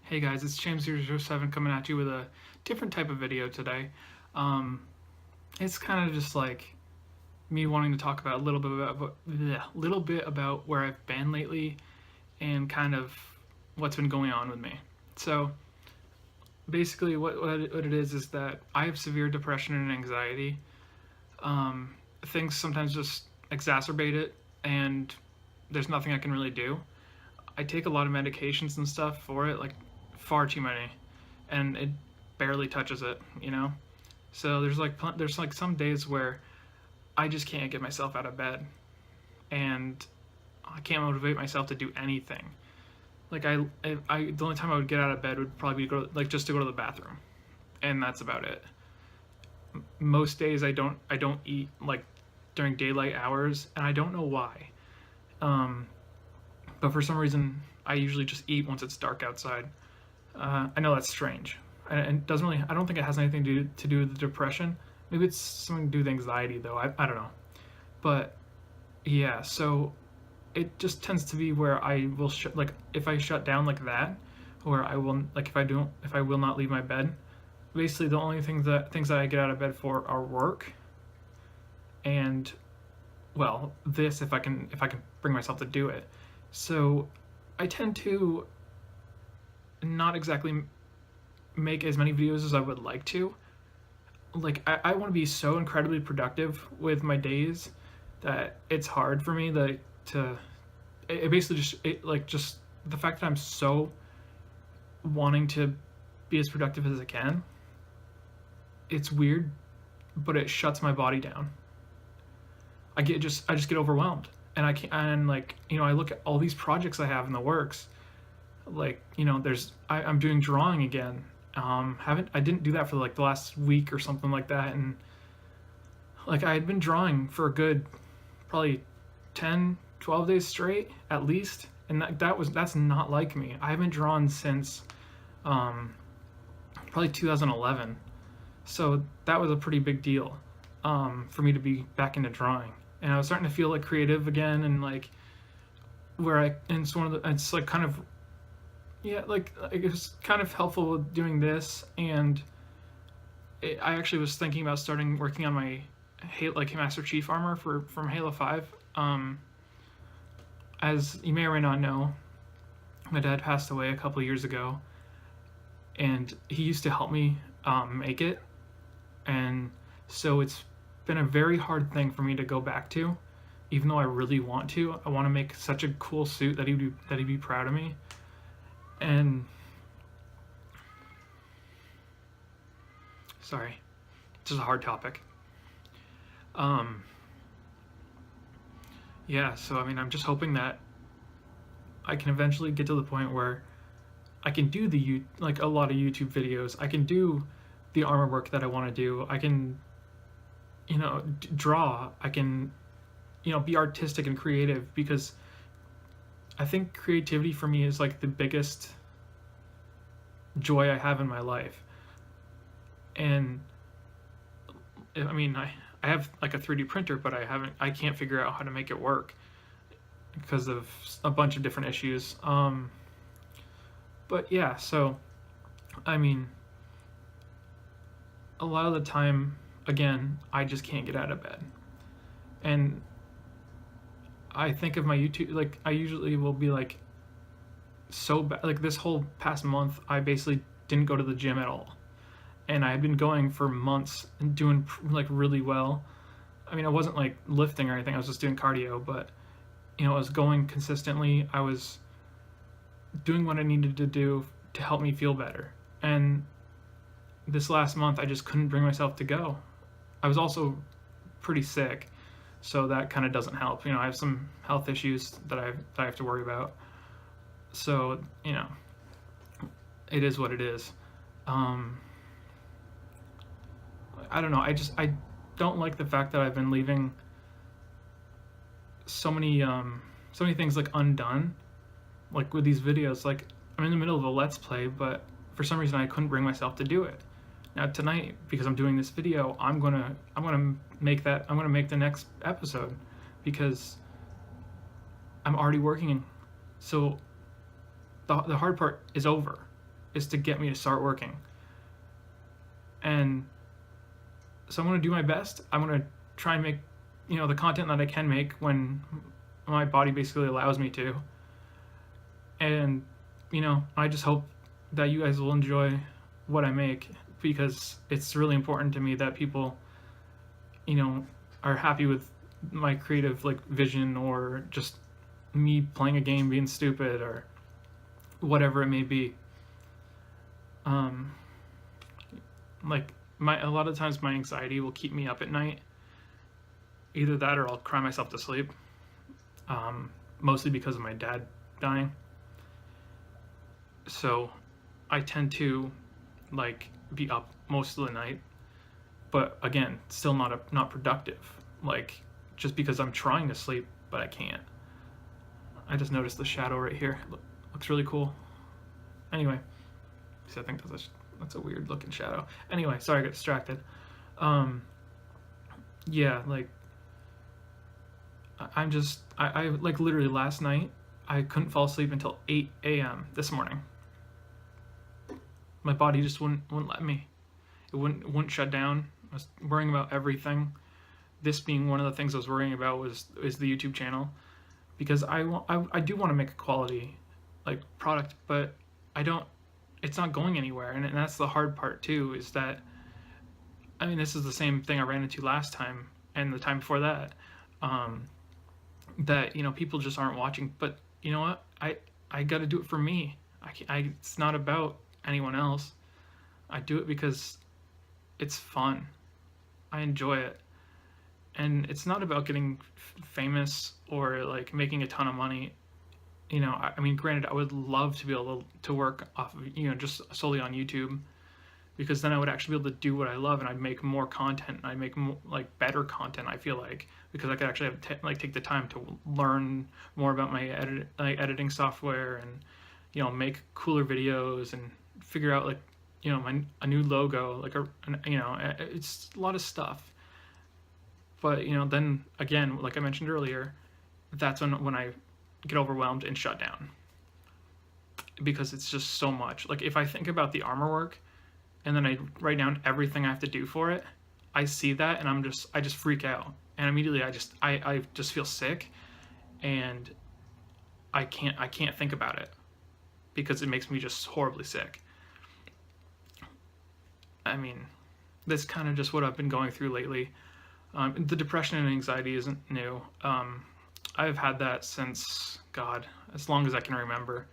Hey guys, it's James007 coming at you with a different type of video today. Um, it's kind of just like me wanting to talk about a little bit about where I've been lately and kind of what's been going on with me. So basically, what it is that I have severe depression and anxiety. Um, Things sometimes just exacerbate it, and there's nothing I can really do. I take a lot of medications and stuff for it, like far too many, and it barely touches it. So there's like some days where I just can't get myself out of bed, and I can't motivate myself to do anything. Like the only time I would get out of bed would probably be just to go to the bathroom, and that's about it. Most days I don't eat like during daylight hours, and I don't know why. Um, but for some reason I usually just eat once it's dark outside. I know that's strange, and it doesn't really. I don't think it has anything to do with the depression. Maybe it's something to do with anxiety, though. I don't know, but yeah. So it just tends to be where I will like if I shut down like that, or I will like if I will not leave my bed. Basically, the only things that I get out of bed for are work, and well, this if I can bring myself to do it. So I tend to not exactly make as many videos as I would like to. Like I want to be so incredibly productive with my days that it's hard for me to it basically just the fact that I'm so wanting to be as productive as I can. It's weird, but it shuts my body down. I just get overwhelmed, and I can't. And like I look at all these projects I have in the works. Like I'm doing drawing again. Haven't I didn't do that for like the last week or something like that, and like I had been drawing for a good probably 10 12 days straight at least, and that's not like me. I haven't drawn since um, probably 2011, so that was a pretty big deal for me to be back into drawing, and I was starting to feel like creative again, and like where I and it's like kind of yeah, like it was kind of helpful with doing this, and I actually was thinking about starting working on my like Master Chief armor from Halo 5. As you may or may not know, my dad passed away a couple years ago, and he used to help me make it, and so it's been a very hard thing for me to go back to, even though I really want to. I want to make such a cool suit that he'd be proud of me, and sorry, this is a hard topic. Um, yeah, so I mean, I'm just hoping that I can eventually get to the point where I can do like a lot of YouTube videos. I can do the armor work that I want to do. I can, draw. I can, be artistic and creative, because I think creativity for me is like the biggest joy I have in my life. And I mean, I have like a 3D printer, but I can't figure out how to make it work because of a bunch of different issues. But yeah, so I mean, a lot of the time, again, I just can't get out of bed. And I think of my YouTube, like I usually will be like so bad. Like this whole past month, I basically didn't go to the gym at all, and I had been going for months and doing like really well. I mean, I wasn't like lifting or anything. I was just doing cardio, but I was going consistently. I was doing what I needed to do to help me feel better. And this last month, I just couldn't bring myself to go. I was also pretty sick, so that kind of doesn't help. I have some health issues that I have to worry about. So it is what it is. I don't know. I don't like the fact that I've been leaving so many things like undone, like with these videos. Like I'm in the middle of a let's play, but for some reason I couldn't bring myself to do it. Now tonight, because I'm doing this video, I'm gonna make the next episode, because I'm already working. So the hard part is over. is to get me to start working. And so I'm going to do my best. I'm going to try and make, the content that I can make when my body basically allows me to. And, I just hope that you guys will enjoy what I make, because it's really important to me that people, are happy with my creative vision, or just me playing a game being stupid, or whatever it may be. A lot of times my anxiety will keep me up at night. Either that or I'll cry myself to sleep. Mostly because of my dad dying. So I tend to be up most of the night, but again, still not productive. Just because I'm trying to sleep, but I can't. I just noticed the shadow right here. Looks really cool. Anyway, I think that's a weird looking shadow. Anyway, sorry I got distracted. Yeah, I literally last night I couldn't fall asleep until 8 a.m. this morning. My body just wouldn't let me. It wouldn't shut down. I was worrying about everything. This being one of the things I was worrying about is the YouTube channel, because I do want to make a quality product, but it's not going anywhere, and that's the hard part too, is that this is the same thing I ran into last time and the time before that, that people just aren't watching. But you know what, I got to do it for me. It's not about anyone else. I do it because it's fun. I enjoy it. And it's not about getting famous or making a ton of money. Granted, I would love to be able to work off of, just solely on YouTube, because then I would actually be able to do what I love, and I'd make more content, and I'd make more, better content, I feel because I could actually have take the time to learn more about my editing software, and make cooler videos, and figure out a new logo, it's a lot of stuff. But then again, like I mentioned earlier, that's when I get overwhelmed and shut down, because it's just so much. If I think about the armor work and then I write down everything I have to do for it, I see that and I just freak out, and immediately I just feel sick, and I can't think about it, because it makes me just horribly sick. That's kind of just what I've been going through lately. The depression and anxiety isn't new. I've had that since, God, as long as I can remember.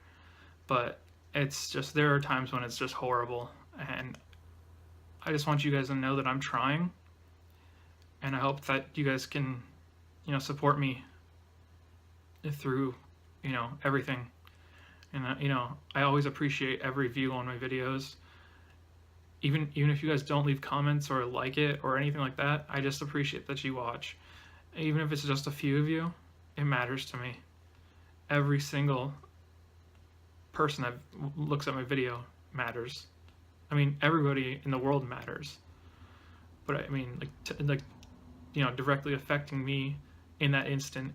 But it's just, there are times when it's just horrible. And I just want you guys to know that I'm trying. And I hope that you guys can, support me through, everything. And, I always appreciate every view on my videos. Even if you guys don't leave comments or like it or anything like that, I just appreciate that you watch. Even if it's just a few of you, it matters to me. Every single person that looks at my video matters. Everybody in the world matters. But directly affecting me in that instant,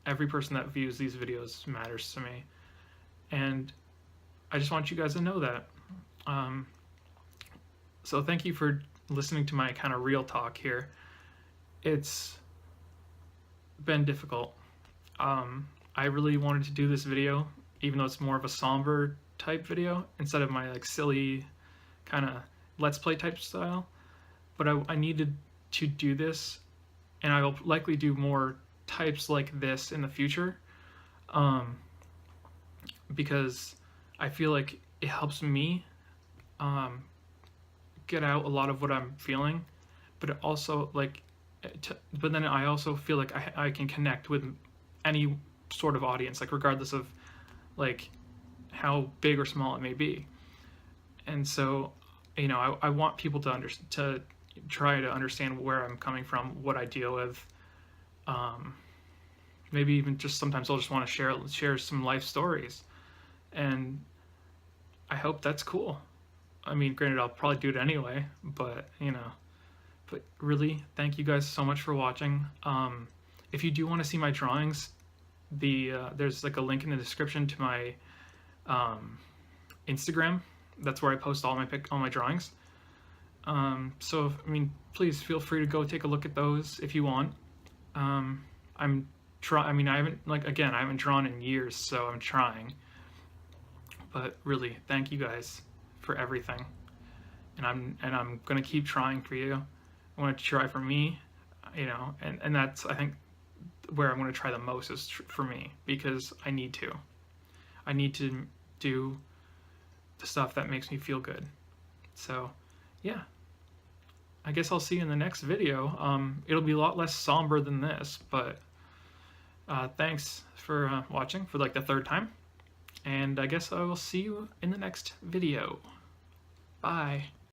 every person that views these videos matters to me. And I just want you guys to know that. So thank you for listening to my kind of real talk here. It's been difficult. I really wanted to do this video, even though it's more of a somber type video instead of my silly kind of let's play type style. But I needed to do this, and I will likely do more types like this in the future, because I feel like it helps me get out a lot of what I'm feeling, but it also but then I also feel like I can connect with any sort of audience, regardless of how big or small it may be. And so I want people to try to understand where I'm coming from, what I deal with. Maybe even just sometimes I'll just want to share some life stories, and I hope that's cool. Granted, I'll probably do it anyway, but but really, thank you guys so much for watching. If you do want to see my drawings, there's a link in the description to my Instagram, That's where I post all my drawings. So I mean, please feel free to go take a look at those if you want. I'm I mean, I haven't, like, again, I haven't drawn in years, so I'm trying. But really, thank you guys for everything, and I'm gonna keep trying for you. I want to try for me, and that's, I think, where I'm gonna try the most is for me, because I need to. I need to do the stuff that makes me feel good. So, yeah. I guess I'll see you in the next video. It'll be a lot less somber than this, but thanks for watching for like the third time. And I guess I will see you in the next video. Bye.